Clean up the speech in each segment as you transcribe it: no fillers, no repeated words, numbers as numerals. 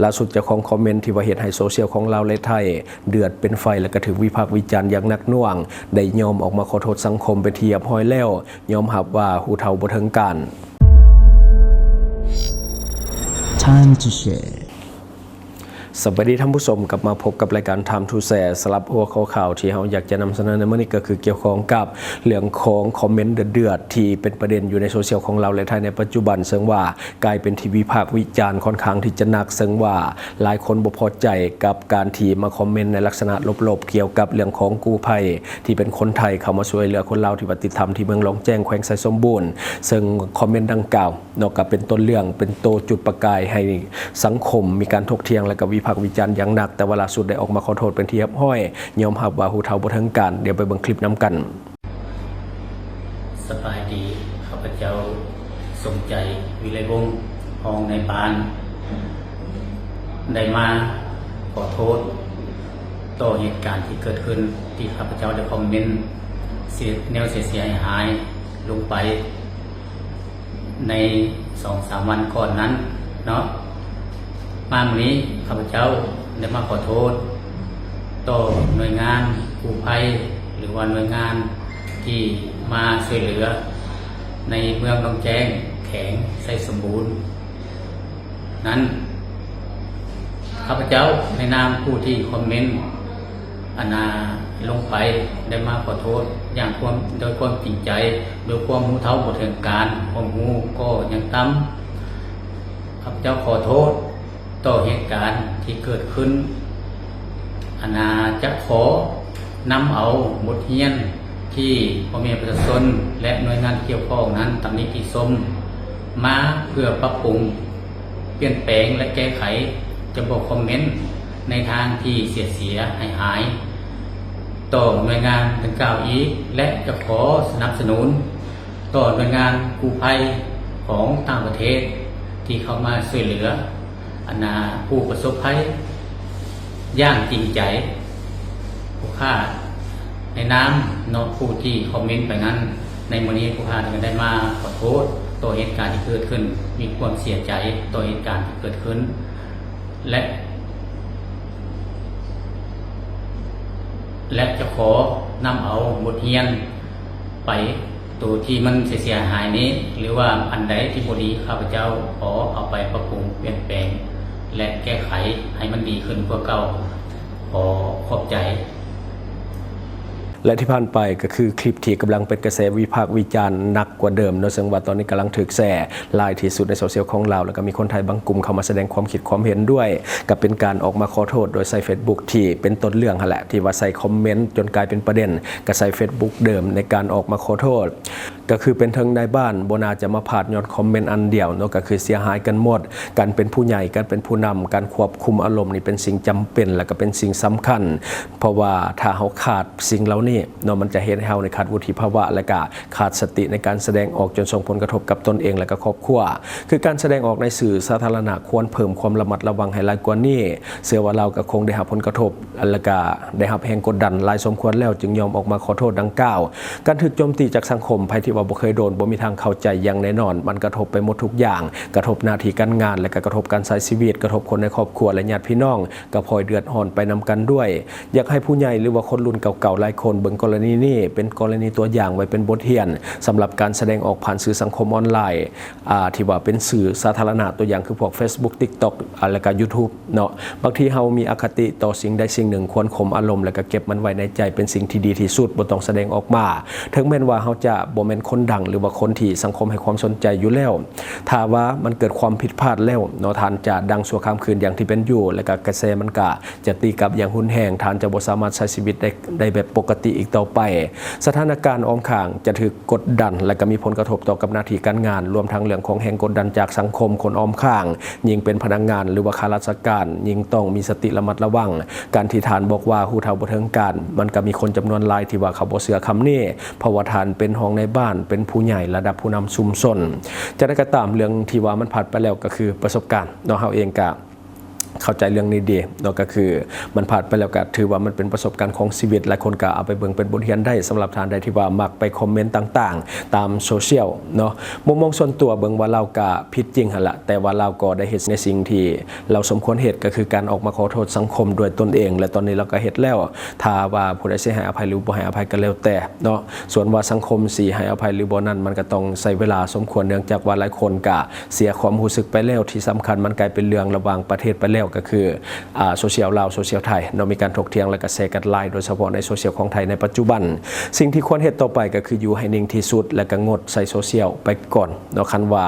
ล่าสุดเจ้าของคอมเมนต์ที่ว่าเหตุให้โซเชียลของเราและไทยเดือดเป็นไฟและก็ถึงวิพากษ์วิจารณ์อย่างหนักหน่วงได้ยอมออกมาขอโทษสังคมไปเทียบห้อยแล้วยอมรับว่าหูเฒ่าบ่ถึงการ Time to shareสวัสดีท่านผู้ชมกลับมาพบกับรายการ Time to Share สลับหัวข้อข่าวที่เราอยากจะนำเสนอในมื้อนี้ก็คือเกี่ยวข้องกับเรื่องของคอมเมนต์เดือดๆที่เป็นประเด็นอยู่ในโซเชียลของเราและไทยในปัจจุบันซึ่งว่ากลายเป็นที่วิพากษ์วิจารณ์ค่อนข้างที่จะหนักซึ่งว่าหลายคนบ่พอใจกับการที่มาคอมเมนต์ในลักษณะลบๆเกี่ยวกับเรื่องของกู้ภัยที่เป็นคนไทยเข้ามาช่วยเหลือคนลาวที่ปฏิธรรมที่เมืองหลองแจ้งแขวงไสสมบูรณ์ซึ่งคอมเมนต์ดังกล่าวนอกจากเป็นต้นเรื่องเป็นโตจุดประกายให้สังคมมีการถกเถียงและก็วิพากษ์วิจารณ์อย่างหนักแต่เวลาสุดได้ออกมาขอโทษเป็นที่เรียบร้อยยอมรับว่าหูเฒ่าบ่ถึงการเดี๋ยวไปเบิ่งคลิปน้ำกันสบายดีข้าพเจ้าสมใจวิไลวงศ์ห้องในบ้านได้มาขอโทษต่อเหตุการณ์ที่เกิดขึ้นที่ข้าพเจ้าได้คอมเมนต์แนวเสียหายลงไปใน 2-3 วันก่อนนั้นเนาะมาวันนี้ข้าพเจ้าได้มาขอโทษต่อหน่วยงานกู้ภัยหรือว่าหน่วยงานที่มาช่วยเหลือในเมืองหนองแจ้งแขวงไสสมบูรณ์นั้นข้าพเจ้าในนามผู้ที่คอมเมนต์ลงไปได้มาขอโทษอย่างโดยความจริงใจโดยความรู้เท่าบ่ถึงการความรู้ก็ยังต่ำข้าพเจ้าขอโทษต่อเหตุการณ์ที่เกิดขึ้นจะขอนำเอาบทเรียนที่พ่อแม่ประชาชนและหน่วยงานเกี่ยวข้องนั้นตำหนิติชมมาเพื่อปรับปรุงเปลี่ยนแปลงและแก้ไขจะบอกคอมเมนต์ในทางที่เสียหายต่อหน่วยงานดังกล่าวอีกและจะขอสนับสนุนต่อหน่วยงานกู้ภัยของต่างประเทศที่เข้ามาช่วยเหลือผู้ประสบภัยอย่างจริงใจผู้ฆ่าในน้ำนอกผู้ที่คอมเมนต์ไปนั้นในวันนี้ผู้ฆ่าได้มาขอโทษต่อเหตุการณ์ที่เกิดขึ้นมีความเสียใจต่อเหตุการณ์ที่เกิดขึ้นและจะขอนำเอาบทเรียนไปตัวที่มันเสียหายนี้หรือว่าอันใดที่บ่ดีข้าพเจ้าขอเอาไปปรับปรุงเปลี่ยนแปลงและแก้ไขให้มันดีขึ้นกว่าเก่าขอขอบใจและที่ผ่านไปก็คือคลิปที่กำลังเป็นกระแสวิพากษ์วิจารณ์หนักกว่าเดิมโดยซึ่งว่าตอนนี้กำลังถูกแชร์หลายที่สุดในโซเชียลของเราแล้วก็มีคนไทยบางกลุ่มเข้ามาแสดงความคิดความเห็นด้วยกับเป็นการออกมาขอโทษโดยใช้ Facebook ที่เป็นต้นเรื่องแหละที่ว่าใส่คอมเมนต์จนกลายเป็นประเด็นก็ใส่ Facebook เดิมในการออกมาขอโทษก็คือเป็นทั้งในบ้านโบนาจะมาพาดยอดคอมเมนต์อันเดียวเนาะก็คือเสียหายกันหมดการเป็นผู้ใหญ่การเป็นผู้นำการควบคุมอารมณ์นี่เป็นสิ่งจำเป็นและก็เป็นสิ่งสำคัญเพราะว่าถ้าเขาขาดสิ่งเหล่านี้เนาะมันจะเฮ็ดให้เราในขาดวุฒิภาวะและก็ขาดสติในการแสดงออกจนส่งผลกระทบกับตนเองและก็ครอบครัวคือการแสดงออกในสื่อสาธารณะควรเพิ่มความระมัดระวังให้หลายกว่านี้เชื่อว่าเราก็คงได้รับผลกระทบและก็ได้รับแรงกดดันหลายสมควรแล้วจึงยอมออกมาขอโทษดังกล่าวการถูกโจมตีจากสังคมภัยที่ว่าบ่เคยโดนบ่มีทางเข้าใจอย่างแน่นอนมันกระทบไปหมดทุกอย่างกระทบหน้าที่การงานและก็กระทบการใช้ชีวิตกระทบคนในครอบครัวและญาติพี่น้องก็พลอยเดือดร้อนไปนำกันด้วยอยากให้ผู้ใหญ่หรือว่าคนรุ่นเก่าๆหลายคนเบิ่งกรณีนี้เป็นกรณีตัวอย่างไว้เป็นบทเรียนสำหรับการแสดงออกผ่านสื่อสังคมออนไลน์ที่ว่าเป็นสื่อสาธารณะตัวอย่างคือพวก Facebook TikTok แล้วก็ YouTube เนาะบางทีเฮามีอคติต่อสิ่งใดสิ่งหนึ่งควรข่มอารมณ์แล้วก็เก็บมันไว้ในใจเป็นสิ่งที่ดีที่สุดบ่ต้องแสดงออกมาถึงแม้ว่าเฮาจะบ่แม่นคนดังหรือว่าคนที่สังคมให้ความสนใจอยู่แล้วถ้าว่ามันเกิดความผิดพลาดแล้วเนาะท่านจะดังชั่วข้ามคืนอย่างที่เป็นอยู่แล้วก็กระแสมันก็จะตีกลับอย่างหุนแรงท่านจะบ่สามารถใช้ชีวิตได้แบบปกติอีกต่อไปสถานการณ์อ้อมข้างจะถูกกดดันและก็มีผลกระทบต่อกับหน้าที่การงานรวมทั้งเรื่องของแห่งกดดันจากสังคมคนอ้อมข้างยิ่งเป็นพนักงานหรือว่าข้าราชการยิ่งต้องมีสติระมัดระวังการที่ทานบอกว่าหูเฒ่าบ่ถึงการมันก็มีคนจำนวนหลายที่ว่าเขาบ่เชื่อคำนี้เพราะว่าทานเป็นห้องในบ้านเป็นผู้ใหญ่ระดับผู้นำชุมชนจะได้ก็ตามเรื่องที่ว่ามันผ่านไปแล้วก็คือประสบการณ์เนาะเฮาเองก็ เข้าใจเรื่องนี้ดีเนาะก็คือมันผ่านไปแล้วก็ถือว่ามันเป็นประสบการณ์ของชีวิตหลายคนก็เอาไปเบิ่งเป็นบทเรียนได้สำหรับทานใดที่ว่ามักไปคอมเมนต์ต่างๆตามโซเชียลเนาะมุมมองส่วนตัวเบิ่งว่าเราก็ผิดจริงหั่นละแต่ว่าเราก็ได้เฮ็ดในสิ่งที่เราสมควรเฮ็ดก็คือการออกมาขอโทษสังคมด้วยตนเอง และตอนนี้เราก็เฮ็ดแล้วถ้าว่าผู้ใดสิให้อภัยหรือบ่ให้อภัยก็แล้วแต่เนาะส่วนว่าสังคมสิให้อภัยหรือบ่นั้นมันก็ต้องใช้เวลาสมควรเนื่องจากว่าหลายคนก็เสียความรู้สึกไปแล้วที่สำคัญมันกลายเป็นเรื่องระหว่างประเทศไปแล้วก็คือโซเชียลลาวโซเชียลไทยเนาะมีการถกเถียงและก็แชร์กันหลายโดยเฉพาะในโซเชียลของไทยในปัจจุบันสิ่งที่ควรเฮ็ดต่อไปก็คืออยู่ให้นิ่งที่สุดและก็งดใส่โซเชียลไปก่อนเนาะคันว่า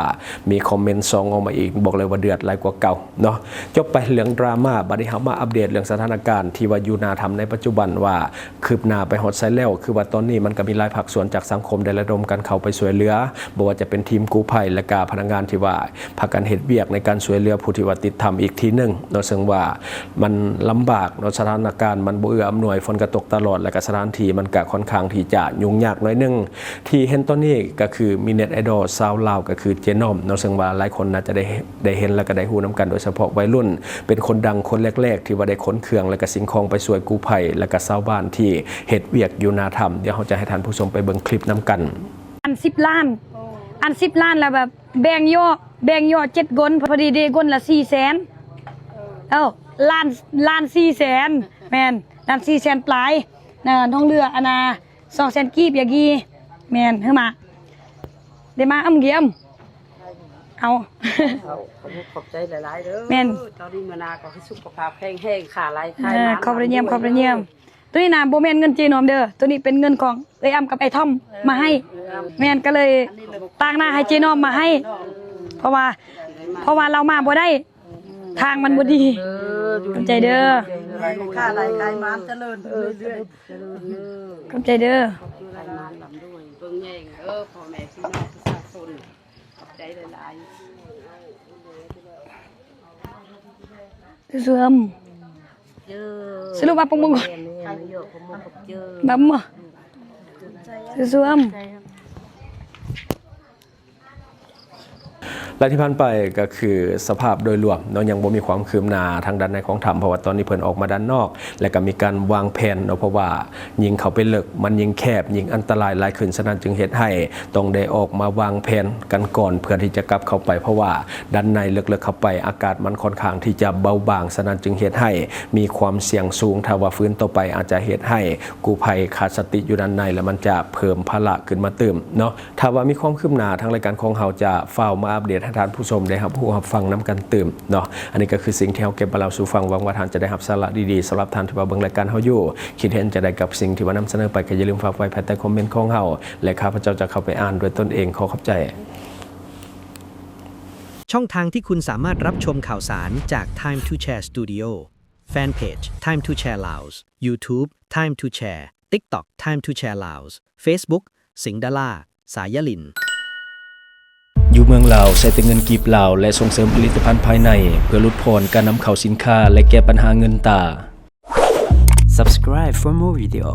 มีคอมเมนต์ซองออกมาอีกบอกเลยว่าเดือดหลายกว่าเก่าเนาะจบไปเรื่องดราม่าบัดนี้เฮามาอัปเดตเรื่องสถานการณ์ที่ว่าอยู่นาทำในปัจจุบันว่าคืบหน้าไปฮอดไซแล้วคือว่าตอนนี้มันก็มีหลายภาคส่วนจากสังคมได้ระดมกันเข้าไปช่วยเหลือบ่ว่าจะเป็นทีมกู้ภัยและก็พนักงานที่ว่าพากันเฮ็ดเวียกในการช่วยเหลือผู้ที่ว่าติดถ้ำอีกทีนึงเนาะซึ่งว่ามันลำบากเนาะสถานการณ์มันบ่เอื้ออำนวยฝนก็ตกตลอดและก็สถานที่มันก็ค่อนข้างที่จะยุ่งยากหน่อยนึงที่เห็นตอนนี้ก็คือมีเน็ตไอดอลชาวลาวก็คือเจนอมเนาะซึ่งว่าหลายคนน่าจะได้เห็นและก็ได้ฮู้นํกันโดยเฉพาะวัยรุ่นเป็นคนดังคนแรกๆที่ว่าได้ขนเครื่องและก็สิ่งของไปช่วยกู้ภัยและก็ชาวบ้านที่เฮ็ดเวียกอยู่นาถ้ำเดี๋ยวเราจะให้ท่านผู้ชมไปเบิ่งคลิปนํกัน อัน10 ล้าน อัน10 ล้านแล้วแบบแบ่งย่อ7กลพอดีเดกลละ400,000ล้าน400,000แม่นล้าน400,000ปลายท้องเรืออันน่ะ200,000กีบอย่ากี้แม่นเฮามาได้มาเกี่ยมเอา ขอบใจหลายๆเด้อ แม่น ตอนนี้มื้อหน้าก็ให้สุขภาพแข็งแรงขาหลายคาย ขอบพระเยี่ยมตัวนี้นะบ่แม่นเงินเจนอมเด้อตัวนี้เป็นเงินของเอ้ยอ้ำกับไอ้ทอมมาให้แม่นก็เลยตั้งหน้าให้เจนอมมาให้ เพราะว่าเรามาบ่ได้ทางมันบ่ดีขอบใจเด้อ ขาหลายคายมันเจริญเรื่อย ขอบใจเด้อ ๆหลายมันลำด้วยเบิ่งแย่งพ่อแม่พี่น้องประชาชนขอบใจหลายๆ เสื่อมสรุปว่าปงมงก่อนบัมเสื่อม และที่ผ่านไปก็คือสภาพโดยรวมเนาะยังบ่มีความคืบหน้าทางด้านในของถ้ำเพราะว่าตอนนี้เพิ่นออกมาด้านนอก และก็มีการวางแผนเนาะเพราะว่ายิงเข้าไปลึกมันยิงแคบยิงอันตรายหลายขึ้นฉะนั้นจึงเฮ็ดให้ต้องได้ออกมาวางแผนกันก่อนเพื่อที่จะกลับเข้าไปเพราะว่าด้านในลึกๆเข้าไปอากาศมันค่อนข้างที่จะเบาบางฉะนั้นจึงเฮ็ดให้มีความเสี่ยงสูงถ้าว่าฟื้นต่อไปอาจจะเฮ็ดให้กู้ภัยขาดสติอยู่ด้านในแล้วมันจะเพิ่มภาระขึ้นมาเติมเนาะถ้าว่ามีความคืบหน้าทางรายการของเฮาจะเฝ้ามาอัปเดตให้ท่านผู้ชมได้รับรู้รับฟังนํกันตื่มเนาะอันนี้ก็คือสิ่งที่เฮาเก็บมาเล่าสู่ฟังหวังว่าท่านจะได้รับสาระดีๆสำหรับท่านที่ว่าเบิ่งรายการเฮาอยู่คิดเห็นจะได้กับสิ่งที่ว่านำเสนอไปก็อย่าลืมฝากไว้ภายใต้คอมเมนต์ของเฮาและข้าพเจ้าจะเข้าไปอ่านด้วยตนเองขอขอบใจ ช่องทางที่คุณสามารถรับชมข่าวสารจาก Time to Share Studio Fanpage Time to Share Laos YouTube Time to Share TikTok Time to Share Laos Facebook สิงห์ดาราสายลินอยู่เมืองลาวใช้แต่เงินกีบลาวและส่งเสริมผลิตภัณฑ์ภายในเพื่อลดพรการนำเข้าสินค้าและแก้ปัญหาเงินตา Subscribe for more video.